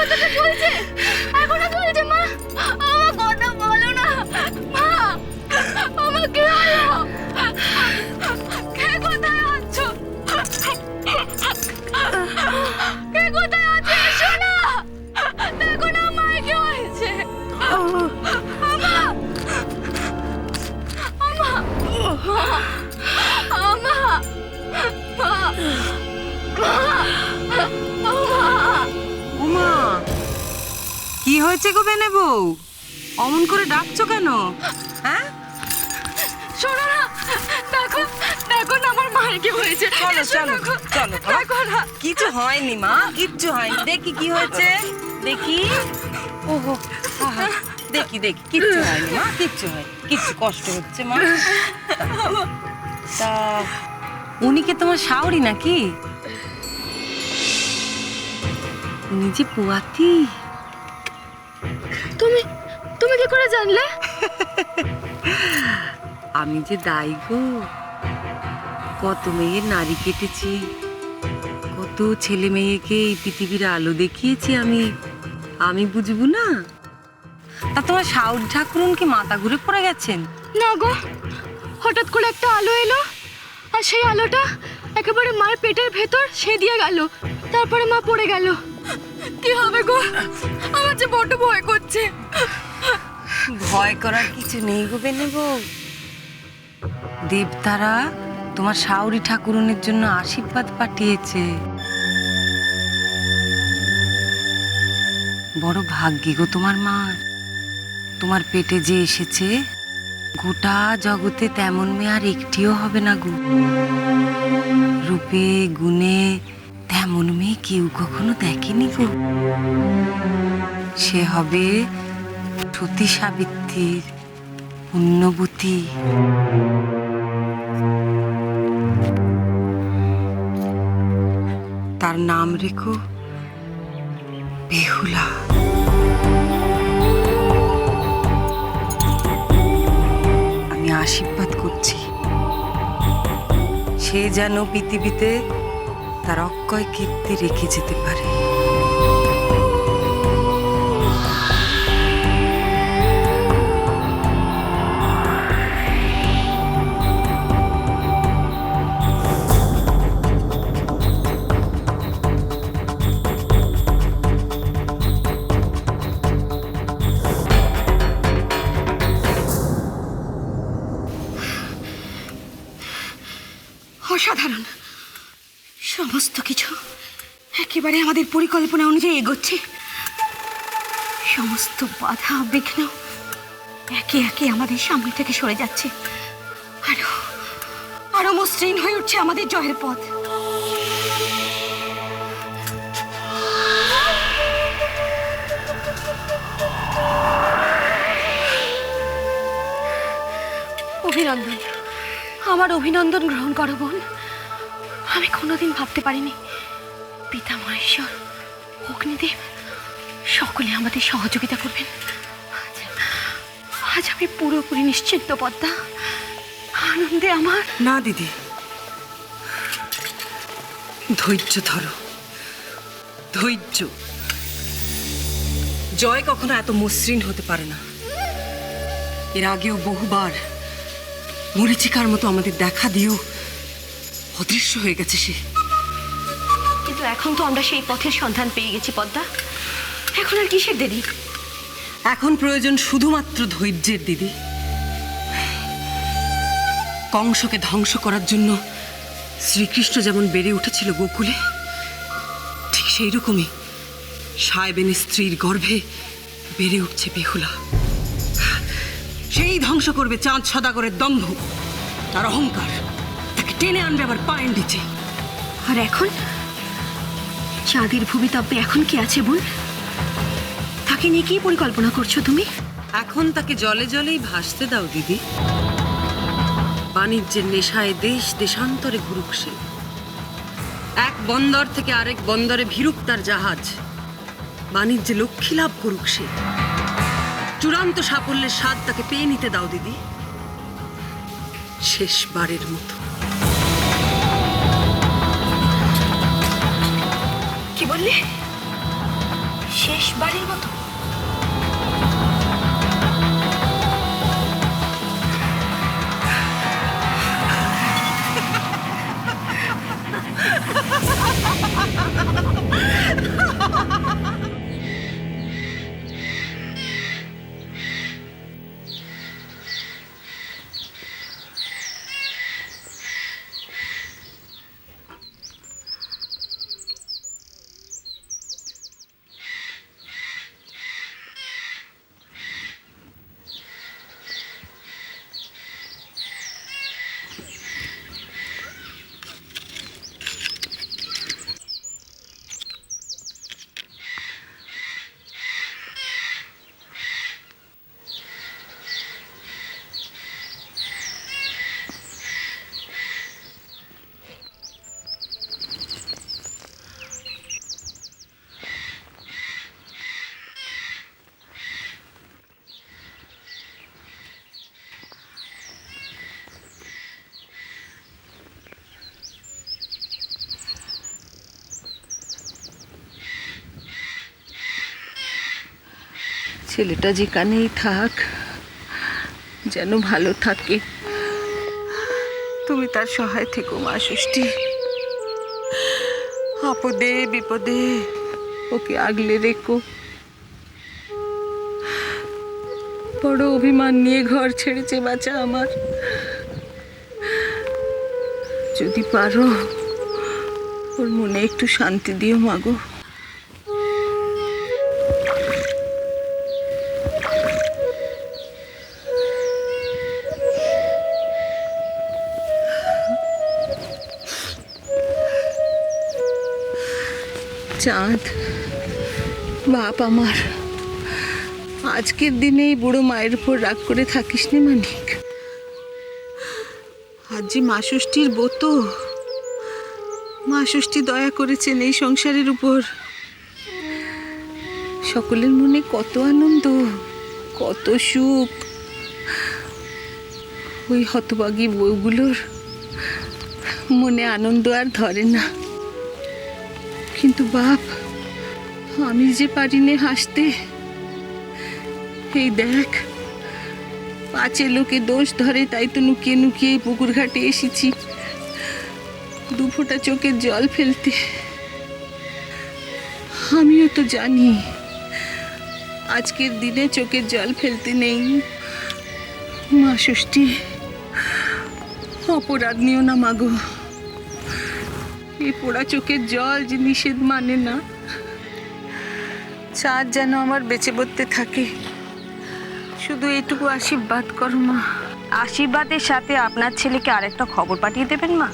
বাচ্চাটা চলছে, এখনো চলছে। মা, আমার কথা বলো না। মা, আমার কি হলো? কে কোথায় আছো? কে কোথায় আছো? এসো না, দেখো না আমার কি হয়েছে। আমা, আমা, আমা, উমা, কি হয়েছে গো বেনে বউ? অমন করে ডাকছো কেন? হ্যাঁ, শোনো না, দেখো দেখো না আমার মায়ের কি হয়েছে। চলো এসো চলো দেখো, চলো। দেখো না। কিছু হয়নি মা, কিচ্ছু হয়নি। দেখি কি হয়েছে, দেখি। ওহো, আহা, দেখি দেখি, কিচ্ছু হয়নি মা, কিচ্ছু হয়নি। কিচ্ছু কষ্ট হচ্ছে মা? তা উনি কি তোমার শাওরি নাকি? উনি যে পুয়াতি। তুমি তুমি কি করে জানলে? আমি যে দায়ী গো, কত মেয়ের নারী কেটেছি, কত ছেলে মেয়েকে এই পৃথিবীর আলো দেখিয়েছি আমি। আমি বুঝবো না? তা তোমার শাওর ঠাকুরুন কি মাথা ঘুরে পড়ে গেছেন? না গো, হঠাৎ করে একটা আলো এলো, আর সেই আলোটা একেবারে মায়ের পেটের ভেতর সে দিয়ে গেল। তারপরে মা পড়ে গেল। কি হবে গো, আমার যে বড্ড ভয় করছে। ভয় করার কিছু নেই গো বেনে বউ। দেবতারা তোমার শাওরি ঠাকুরুনের জন্য আশীর্বাদ পাঠিয়েছে। বড় ভাগ্যি গো তোমার মা, তোমার পেটে যে এসেছে। গোটা জগতে তেমন মেয়ে আর একটিও হবে না গো। রূপে গুণে তেমন মেয়ে কেউ কখনো দেখেনি গো। সে হবে সতী সাবিত্রীর পুণ্যবতী। তার নাম রেখো বেহুলা। আমি আশীর্বাদ করছি, সে যেন পৃথিবীতে তার অক্ষয় কীর্তি রেখে যেতে পারে। অসাধারণ, সমস্ত কিছু একেবারে আমাদের পরিকল্পনা অনুযায়ী এগোচ্ছে। সমস্ত বাধা বিঘ্ন একে একে আমাদের সামনে থেকে সরে যাচ্ছে। আরো আরো মসৃণ হয়ে উঠছে আমাদের জয়ের পথ। অভিনন্দন, আমার অভিনন্দন গ্রহণ করো বোন। আমি কোনোদিন ভাবতে পারিনি পিতা মহেশ্বর, অগ্নিদেব সকলে আমাদের সহযোগিতা করবেন। আজ আমি পুরোপুরি নিশ্চিন্ত পদ্মা, আনন্দে আমার। না দিদি, ধৈর্য ধরো, ধৈর্য। জয় কখনো এত মসৃণ হতে পারে না। এর আগেও বহুবার মরীচিকার মতো আমাদের দেখা দিয়েও অদৃশ্য হয়ে গেছে সে। কিন্তু এখন তো আমরা সেই পথের সন্ধান পেয়ে গেছি পদ্মা, এখন আর কিসের দেরি? এখন প্রয়োজন শুধুমাত্র ধৈর্যের দিদি। কংসকে ধ্বংস করার জন্য শ্রীকৃষ্ণ যেমন বেড়ে উঠেছিল গোকুলে, ঠিক সেই রকমই সায়বেনের স্ত্রীর গর্ভে বেড়ে উঠছে বেহুলা। সেই ধ্বংস করবে চাঁদ সদাগরের দম্ভ, তার অহংকার। তাকে টেনে আনবে আবার পায়ের নিচে। আর এখন চাঁদের ভূমিতব্যে এখন কি আছে বোন? তাকে নিয়ে কি পরিকল্পনা করছো তুমি? এখন তাকে জলে জলেই ভাসতে দাও দিদি। বাণিজ্যের নেশায় দেশ দেশান্তরে ঘুরুক সে। এক বন্দর থেকে আরেক বন্দরে ভিড়ুক তার জাহাজ। বাণিজ্যে লক্ষ্মী লাভ করুক সে। চূড়ান্ত সাফল্যের স্বাদ তাকে পেয়ে নিতে দাও দিদি, শেষবারের মতো। কি বললে? শেষবারের মতো। ছেলেটা যেখানেই থাক, যেন ভালো থাকে। তুমি তার সহায় থেকো মা ষষ্ঠী। আপদে বিপদে ওকে আগলে রেখো। বড় অভিমান নিয়ে ঘর ছেড়েছে বাচ্চা আমার। যদি পারো ওর মনে একটু শান্তি দিও মাগো। চাঁদ, বাপ আমার, আজকের দিনে এই বুড়ো মায়ের উপর রাগ করে থাকিস নি মানিক। আজ যে মা ষষ্ঠীর ব্রত, মা ষষ্ঠী দয়া করেছেন এই সংসারের উপর। সকলের মনে কত আনন্দ, কত সুখ। ওই হতভাগী বউগুলোর মনে আনন্দ আর ধরে না। কিন্তু বাপ, আমি যে পারিনে হাসতে। এই দেখ, পাঁচে লোকে দোষ ধরে, তাই তো লুকিয়ে লুকিয়ে পুকুর ঘাটে এসেছি দু ফোঁটা চোখের জল ফেলতে। আমিও তো জানি আজকের দিনে চোখের জল ফেলতে নেই। মা ষষ্ঠী, অপরাধ নিও না মাগো। এই পোড়া চোখের জল যে নিষেধ মানে না। চাঁদ যেন আমার বেঁচে বলতে থাকে, শুধু এইটুকু আশীর্বাদ করো মা। আশীর্বাদের সাথে আপনার ছেলেকে আরেকটা খবর পাঠিয়ে দেবেন মা।